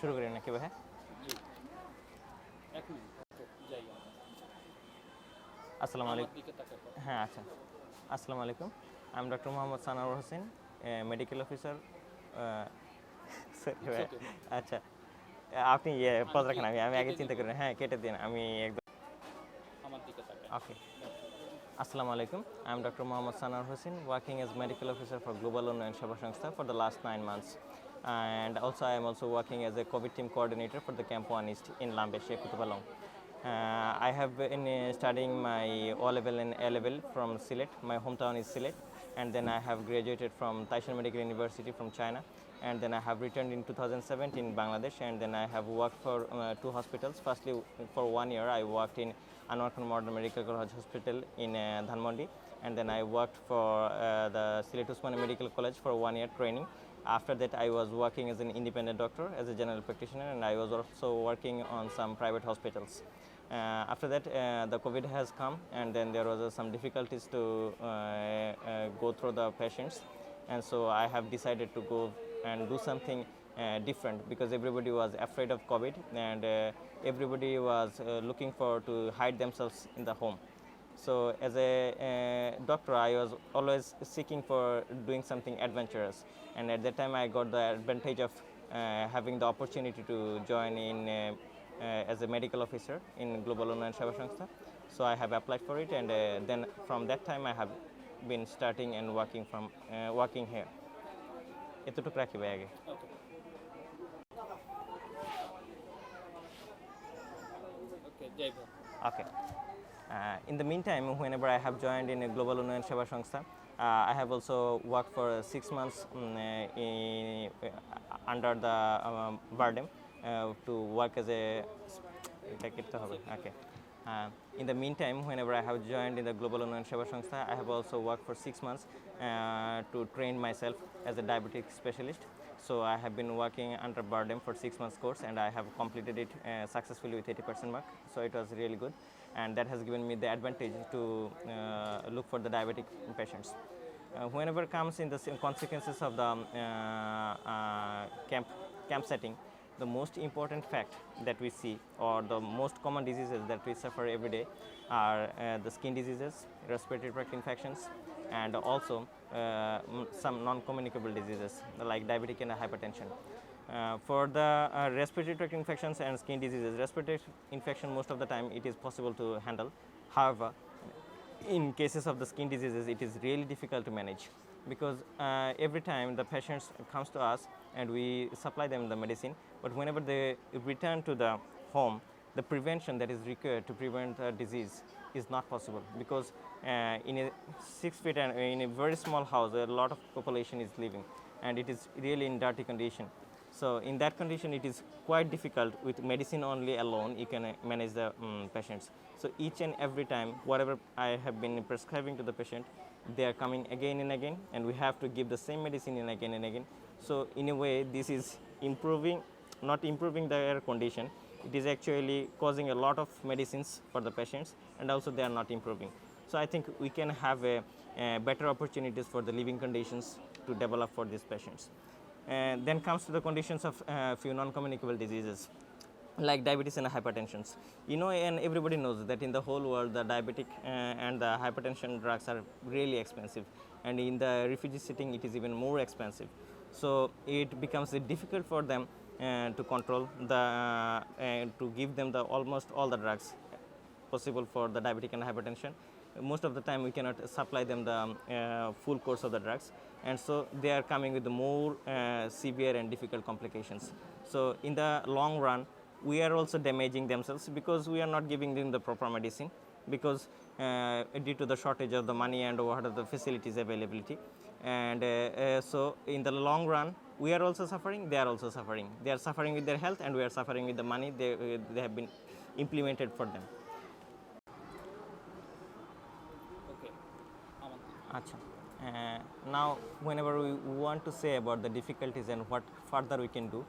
শুরু করি নাকি ভাই? আসসালামু আলাইকুম। হ্যাঁ, আচ্ছা। আসসালামু আলাইকুম। আমি doctor Mohammad Sanaur Hossain, medical officer. Sorry ভাই। আচ্ছা, আপনি পজ রাখেন, আমি আগে চিন্তা করি। হ্যাঁ, কেটে দিন। আমি একদম ওকে। Assalamu alaikum. I'm Dr. Mohammad Sanar Hossain, working as medical officer for Global Unnayan Seva Sangstha for the last 9 months. And also I am also working as a COVID team coordinator for the Camp 1 East in Lambeche, Kutupalong. I have been studying my O-level and A-level from Sylhet. My hometown is Sylhet. And then I have graduated from Taishan Medical University from China. And then I have returned in 2017 in Bangladesh. And then I have worked for 2 hospitals. Firstly, for 1 year, I worked in Anwar Khan Modern Medical College Hospital in Dhanmondi. And then I worked for the Sylhet Usmani Medical College for 1 year training. After that, I was working as an independent doctor, as a general practitioner, and I was also working on some private hospitals. After that, the COVID has come, and then there was some difficulties to go through the patients, and so I have decided to go and do something different, because everybody was afraid of COVID, and everybody was looking for to hide themselves in the home. So as a doctor, I was always seeking for doing something adventurous, and at that time I got the advantage of having the opportunity to join in as a medical officer in Global Unnayan Seva Sangstha. So I have applied for it, and then from that time I have been starting and working here. এতটুকু রাখি ভাই আগে। Okay. In the meantime, whenever I have joined in a Global Unnayan Seva Sangstha, I have also worked for 6 months under the Bardem to work as a okay. In the meantime, whenever I have joined in the Global Unnayan Seva Sangstha, I have also worked for 6 months to train myself as a diabetic specialist. So I have been working under Bardem for 6 months course, and I have completed it successfully with 80% mark. So it was really good, and that has given me the advantage to look for the diabetic patients. Whenever comes in the consequences of the camp setting, the most important fact that we see, or the most common diseases that we suffer every day, are the skin diseases, respiratory tract infections, and also some non-communicable diseases like diabetic and hypertension. For the respiratory tract infections and skin diseases, respiratory infection most of the time it is possible to handle. However, in cases of the skin diseases, it is really difficult to manage, because every time the patients comes to us and we supply them the medicine, but whenever they return to the home, the prevention that is required to prevent disease is not possible, because in a 6 feet and in a very small house, a lot of population is living, and it is really in dirty condition. So in that condition, it is quite difficult. With medicine only alone, you can manage the patients. So each and every time, whatever I have been prescribing to the patient, they are coming again and again, and we have to give the same medicine again and again. So in a way, this is not improving their condition. It is actually causing a lot of medicines for the patients, and also they are not improving. So I think we can have a better opportunities for the living conditions to develop for these patients. Then comes to the conditions of few non-communicable diseases like diabetes and hypertension. You know, and everybody knows that in the whole world, the diabetic and the hypertension drugs are really expensive, and in the refugee setting, it is even more expensive. So it becomes difficult for them to control the to give them the almost all the drugs possible for the diabetic and hypertension. Most of the time we cannot supply them the full course of the drugs, and so they are coming with the more severe and difficult complications. So in the long run, we are also damaging themselves, because we are not giving them the proper medicine, because due to the shortage of the money and what are the facilities availability, and so in the long run we are also suffering, they are also suffering. They are suffering with their health, and we are suffering with the money they have been implemented for them. Achha. Now whenever we want to say about the difficulties and what further we can do,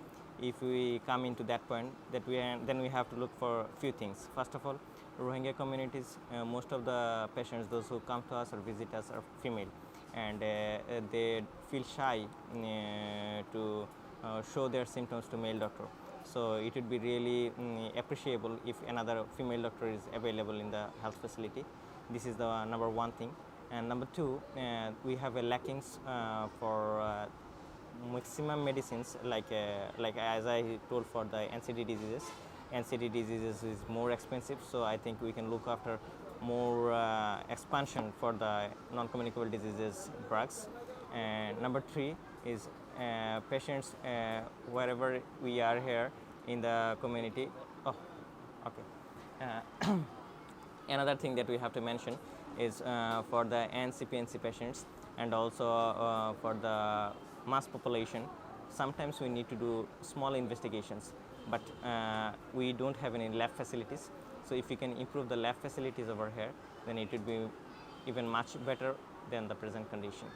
if we come into that point, that then we have to look for few things. First of all, Rohingya communities, most of the patients, those who come to us or visit us, are female, and they feel shy to show their symptoms to male doctor. So it would be really appreciable if another female doctor is available in the health facility. This is the number one thing. And number two, we have a lackings for maximum medicines, like as I told for the NCD diseases. NCD diseases is more expensive, so I think we can look after more expansion for the non-communicable diseases drugs. And number three is patients wherever we are here in the community. Oh, okay. Another thing that we have to mention is for the NCPNC patients and also for the mass population, sometimes we need to do small investigations, but we don't have any lab facilities. So if we can improve the lab facilities over here, then it would be even much better than the present condition.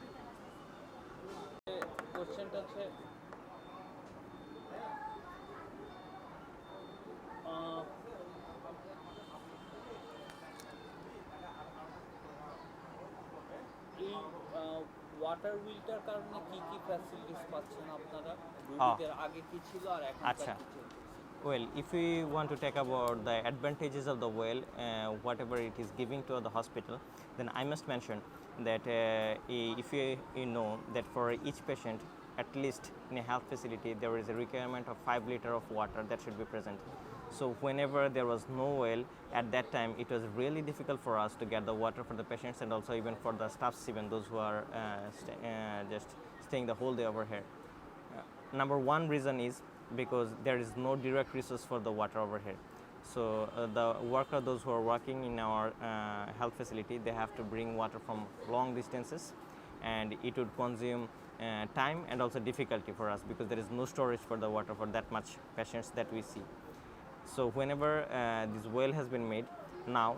Water হুইলটার কারণে কি কি facilities পাচ্ছেন আপনারা রোগীদের আগে কি ছিল আর এখন কি চলছে? Well, if we want to talk about the advantages of the well, whatever it is giving to the hospital, then I must mention that if you know that for each patient, at least in a health facility, there is a requirement of 5 liters of water that should be present. So whenever there was no well, at that time it was really difficult for us to get the water for the patients and also even for the staffs, even those who are just staying the whole day over here. Number one reason is because there is no direct resource for the water over here. So the worker, those who are working in our health facility, they have to bring water from long distances, and it would consume time and also difficulty for us because there is no storage for the water for that much patients that we see. So whenever this well has been made, now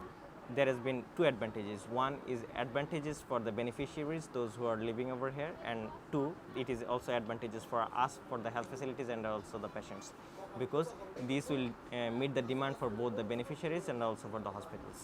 there has been two advantages. One is advantages for the beneficiaries, those who are living over here, and two, it is also advantages for us, for the health facilities and also the patients, because this will meet the demand for both the beneficiaries and also for the hospitals.